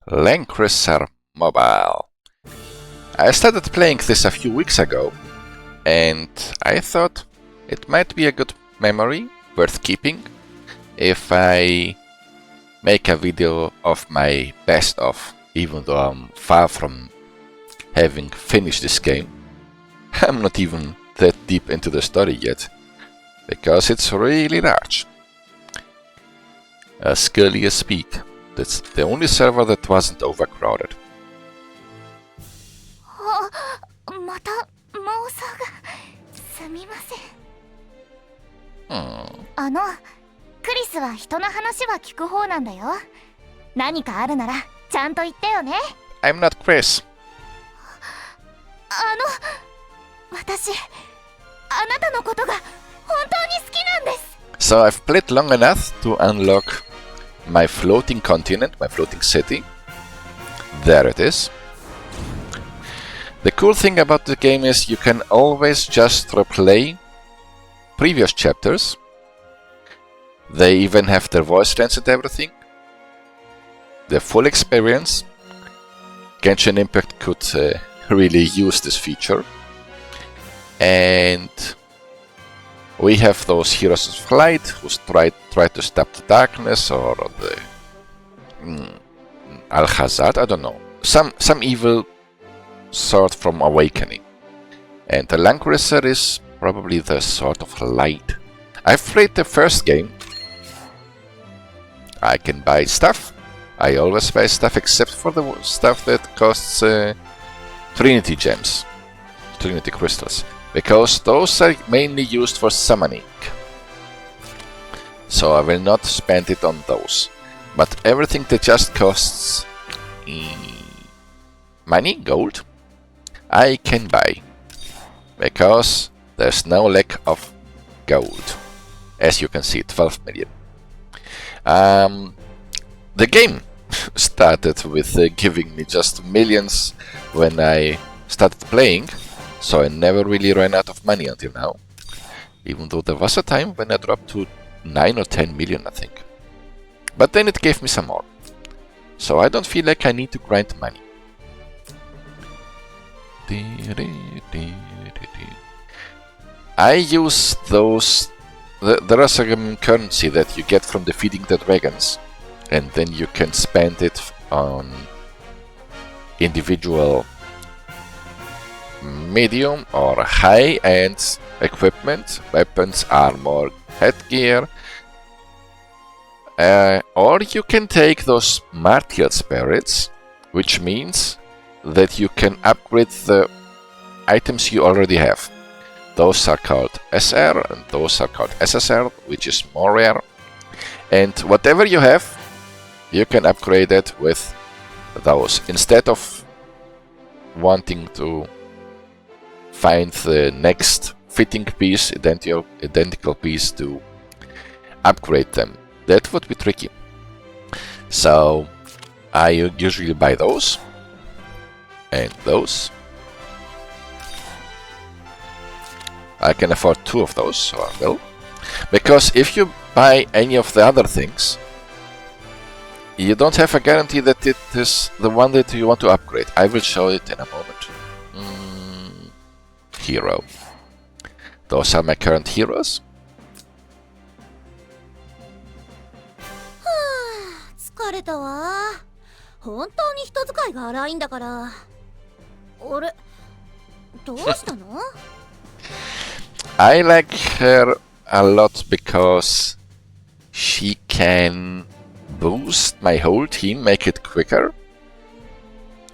Langrisser Mobile. I started playing this a few weeks ago, and I thought it might be a good memory worth keeping if I make a video of my best of, even though I'm far from having finished this game. I'm not even that deep into the story yet, because it's really large. As Scully speak, that's the only server that wasn't overcrowded. またモーサーがすみません。クリスは人の話は聞く方なんだよ。何かあるならちゃんと言ってよね。I'm not Chris. 私あなたのことが本当に好きなんです。 So I've played long enough to unlock my floating continent, my floating city. There it is. The cool thing about the game is you can always just replay previous chapters. They even have their voice lines and everything. The full experience. Genshin Impact could really use this feature. And we have those heroes of light who try to stop the darkness, or the Al-Hazard, I don't know. Some evil sword from Awakening. And the Langrisser is probably the sword of light. I've played the first game. I can buy stuff. I always buy stuff except for the stuff that costs Trinity gems, Trinity crystals, because those are mainly used for summoning. So I will not spend it on those. But everything that just costs money, gold, I can buy, because there's no lack of gold. As you can see, 12 million. The game started with giving me just millions when I started playing, so I never really ran out of money until now. Even though there was a time when I dropped to 9 or 10 million, I think. But then it gave me some more. So I don't feel like I need to grind money. I use those. There is a currency that you get from defeating the dragons, and then you can spend it on individual medium or high-end equipment, weapons, armor, headgear, or you can take those martial spirits, which means that you can upgrade the items you already have. Those are called SR and those are called SSR, which is more rare. And whatever you have, you can upgrade it with those, instead of wanting to find the next fitting piece, identical piece to upgrade them. That would be tricky. So I usually buy those and those. I can afford 2 of those, so I will. Because if you buy any of the other things, you don't have a guarantee that it is the one that you want to upgrade. I will show it in a moment. Hero. Those are my current heroes. 疲れたわ。本当に人使いが荒いんだから。あれ、どうしたの？ I like her a lot because she can boost my whole team, make it quicker.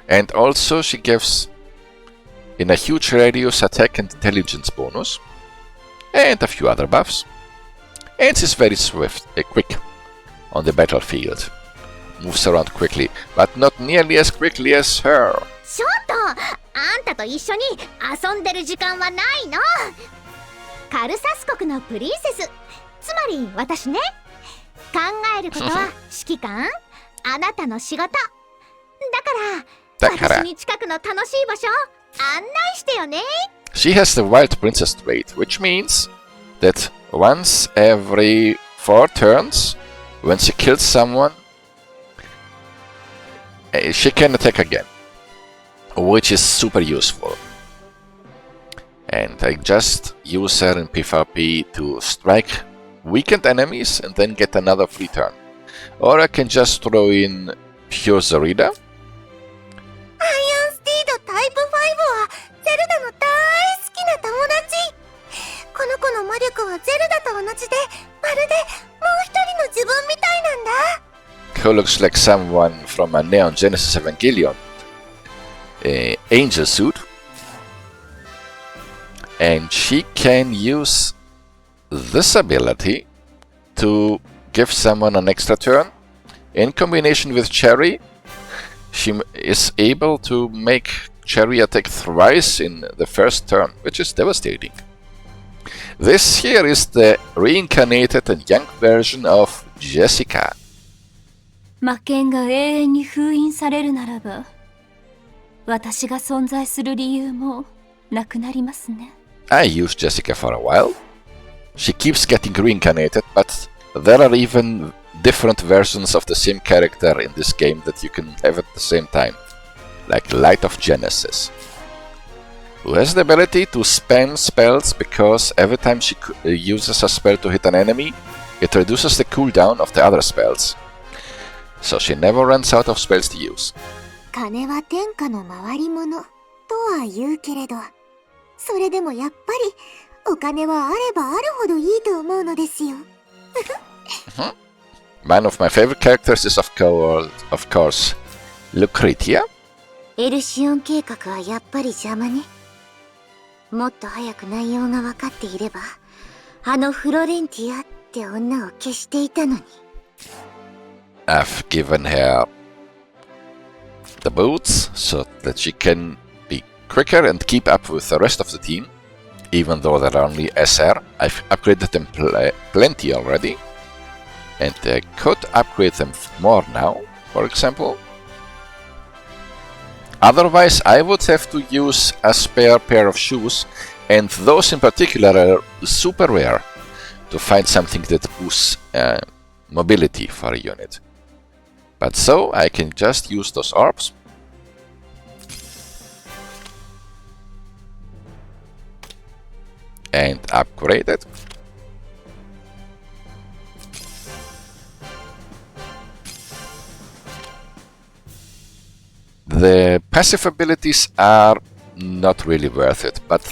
And also she gives, in a huge radius, attack and intelligence bonus. And a few other buffs. And she's very swift, quick on the battlefield. Moves around quickly, but not nearly as quickly as her. ちょっと、あんたと一緒に遊んでる時間はないの。カルサス国のプリンセス、つまり私ね。考えることは指揮官、あなたの仕事。だから私に近くの楽しい場所案内してよね。She has the Wild Princess trait, which means that once every 4 turns, when she kills someone, she can attack again, which is super useful. And I just use her in PvP to strike weakened enemies and then get another free turn. Or I can just throw in Pure Zorida. アイアンスティードタイプ5はゼルダの大好きな友達。この子の魔力はゼルダと同じで、まるでもう一人の自分みたいなんだ。Who looks like someone from a Neon Genesis Evangelion angel suit. And she can use this ability to give someone an extra turn. In combination with Cherry, she is able to make Cherry attack thrice in the first turn, which is devastating. This here is the reincarnated and young version of Jessica. 魔剣が永遠に封印されるならば、私が存在する理由もなくなりますね。I used Jessica for a while. She keeps getting reincarnated, but there are even different versions of the same character in this game that you can have at the same time, like Light of Genesis, who has the ability to spam spells because every time she uses a spell to hit an enemy, it reduces the cooldown of the other spells. So she never runs out of spells to use. 金は天下の回り物とは言うけれど、それでもやっぱりお金はあればあるほどいいと思うのですよ。One of my favorite characters is of course Lucretia. エルシオン計画はやっぱり邪魔ね。もっと早く内容が分かっていれば、あのフロレンティアって女を消していたのに。I've given her the boots so that she can be quicker and keep up with the rest of the team, even though they're only SR. I've upgraded them plenty already, and I could upgrade them more now, for example. Otherwise, I would have to use a spare pair of shoes, and those in particular are super rare to find something that boosts mobility for a unit. But so, I can just use those orbs. And upgrade it. The passive abilities are not really worth it, but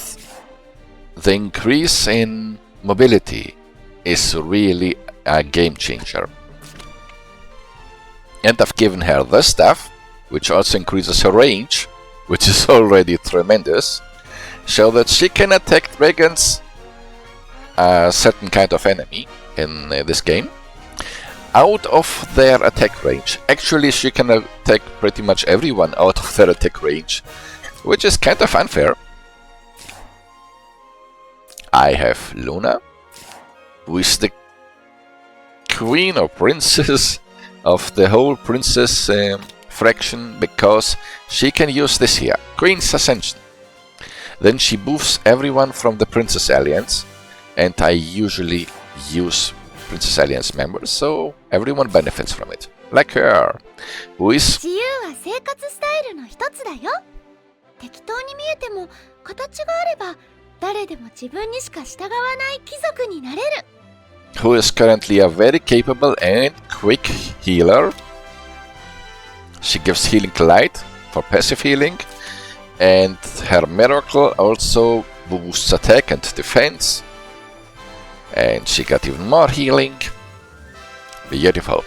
the increase in mobility is really a game changer. And I've given her this stuff, which also increases her range, which is already tremendous, so that she can attack dragons, a certain kind of enemy in this game, out of their attack range. Actually, she can attack pretty much everyone out of their attack range, which is kind of unfair. I have Luna, who is the queen or princess of the whole princess fraction, because she can use this here, Queen's Ascension. Then she buffs everyone from the Princess Alliance, and I usually use Princess Alliance members, so everyone benefits from it. Like her, who is... 自由は生活スタイルの一つだよ。適当に見えても形があれば誰でも自分にしか従わない貴族になれる。who is currently a very capable and quick healer. She gives healing light for passive healing, and her miracle also boosts attack and defense. And she got even more healing. Beautiful.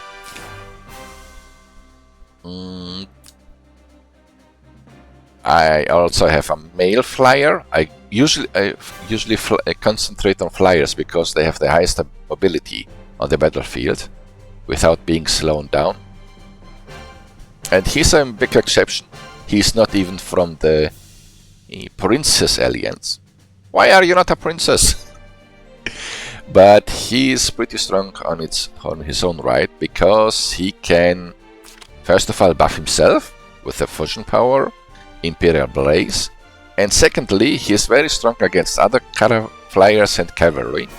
I also have a male flyer. I usually concentrate on flyers because they have the highest mobility on the battlefield without being slowed down. And he's a big exception. He's not even from the Princess Alliance. Why are you not a princess? But he is pretty strong on his own right, because he can first of all buff himself with the fusion power, Imperial Blaze, and secondly he is very strong against other flyers and cavalry,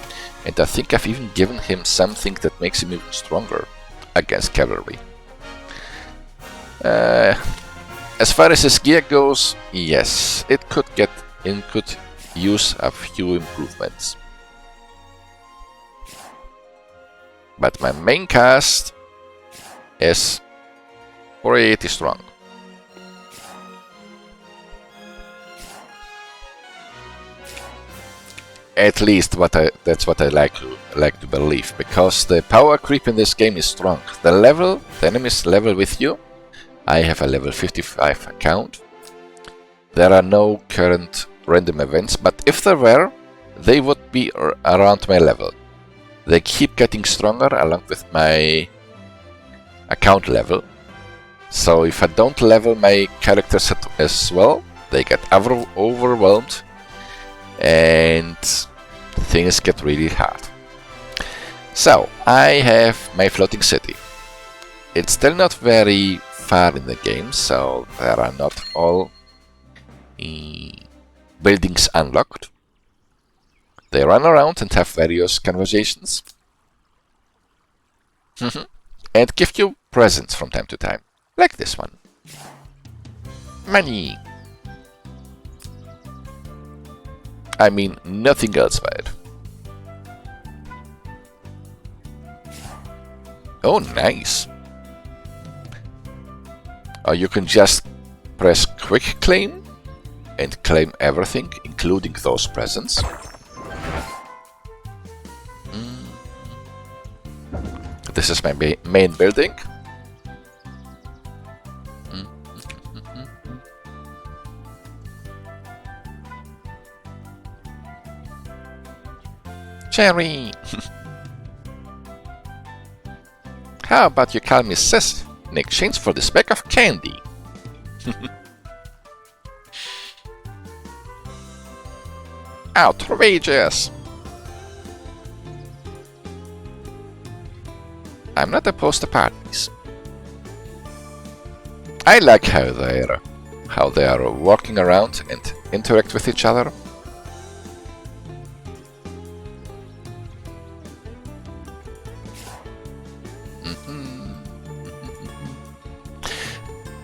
and I think I've even given him something that makes him even stronger against cavalry. As far as his gear goes, yes, it could use a few improvements. But my main cast is pretty strong. At least that's what I like to believe, because the power creep in this game is strong. The enemies level with you. I have a level 55 account. There are no current random events, but if there were, they would be around my level. They keep getting stronger along with my account level. So if I don't level my characters as well, they get overwhelmed and things get really hard. So I have my floating city. It's still not very far in the game, so there are not all buildings unlocked. They run around and have various conversations and give you presents from time to time, like this one. Money! I mean, nothing else by it. Oh, nice! Or you can just press quick claim and claim everything, including those presents. This is my main building. Cherry! How about you call me Sis in exchange for this bag of candy? Outrageous! I'm not opposed to parties. I like how they are walking around and interact with each other.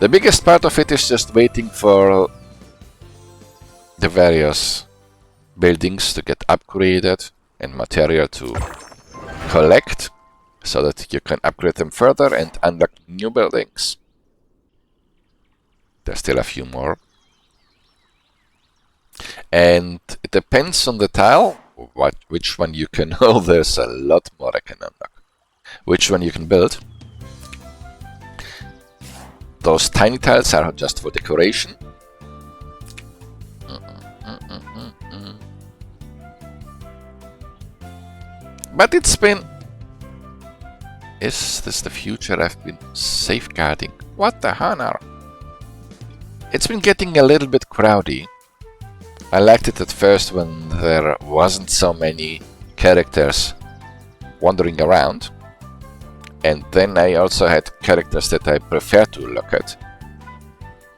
The biggest part of it is just waiting for the various buildings to get upgraded and material to collect, so that you can upgrade them further and unlock new buildings. There's still a few more. And it depends on the tile, which one you can... Oh, there's a lot more I can unlock. Which one you can build. Those tiny tiles are just for decoration. But it's been... Is this the future I've been safeguarding? What the honor? It's been getting a little bit crowdy. I liked it at first when there wasn't so many characters wandering around. And then I also had characters that I prefer to look at.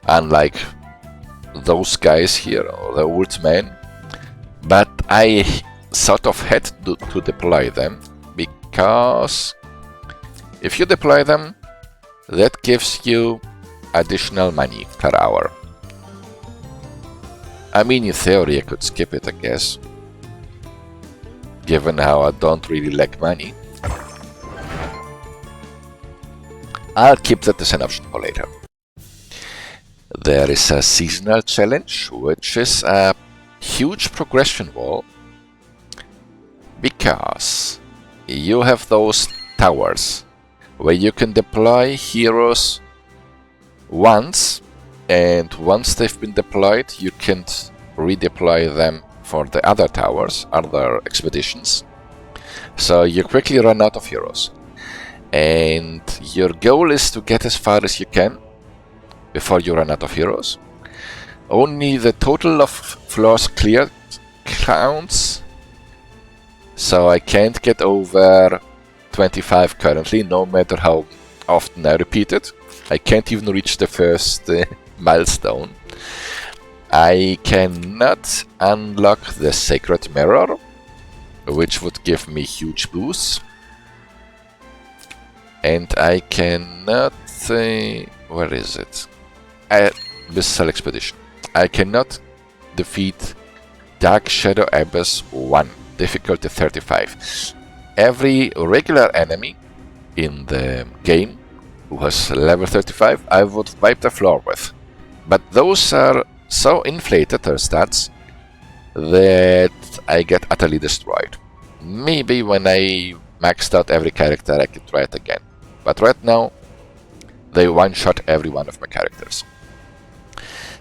Unlike those guys here, or the old men. But I sort of had to deploy them, because if you deploy them, that gives you additional money per hour. I mean, in theory I could skip it, I guess, given how I don't really like money. I'll keep that as an option for later. There is a seasonal challenge, which is a huge progression wall, because you have those towers where you can deploy heroes once, and once they've been deployed, you can't redeploy them for the other towers, other expeditions. So you quickly run out of heroes. And your goal is to get as far as you can before you run out of heroes. Only the total of floors cleared counts. So I can't get over 25 currently, no matter how often I repeat it. I can't even reach the first milestone. I cannot unlock the Sacred Mirror, which would give me huge boosts. And I cannot where is it? Bissell Expedition. I cannot defeat Dark Shadow Abyss 1, difficulty 35. Every regular enemy in the game who has level 35, I would wipe the floor with. But those are so inflated, their stats, that I get utterly destroyed. Maybe when I maxed out every character I can try it again. But right now, they one-shot every one of my characters.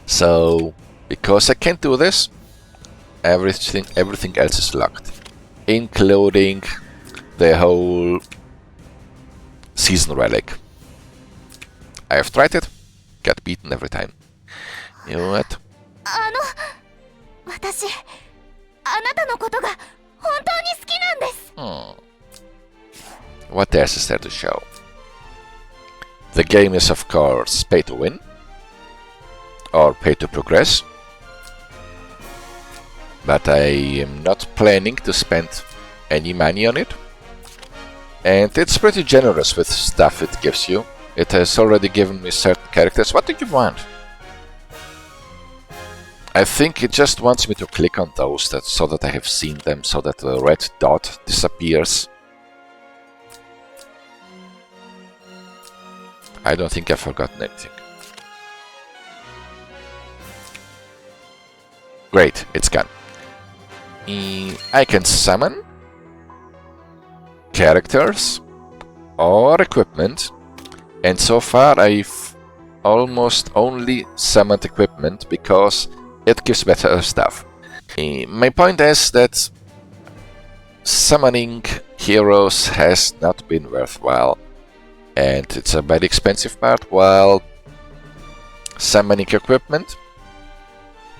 So, because I can't do this, everything else is locked. Including the whole season relic. I have tried it, got beaten every time. You know what? 私、あなたのことが本当に好きなんです。What else is there to show? The game is of course pay to win or pay to progress, but I am not planning to spend any money on it, and it's pretty generous with stuff it gives you. It has already given me certain characters. What do you want? I think it just wants me to click on those so that I have seen them, so that the red dot disappears. I don't think I've forgotten anything. Great, it's gone. I can summon characters or equipment, and so far I've almost only summoned equipment because it gives better stuff. My point is that summoning heroes has not been worthwhile, and it's a very expensive part, while summoning equipment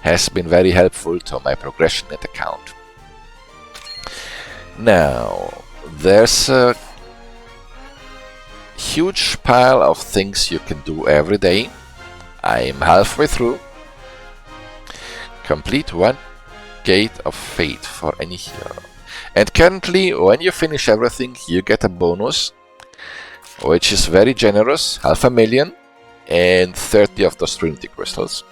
has been very helpful to my progression at account. Now, there's a huge pile of things you can do every day. I'm halfway through. Complete one Gate of Fate for any hero. And currently, when you finish everything, you get a bonus, which is very generous, 500,000 and 30 of those Trinity crystals.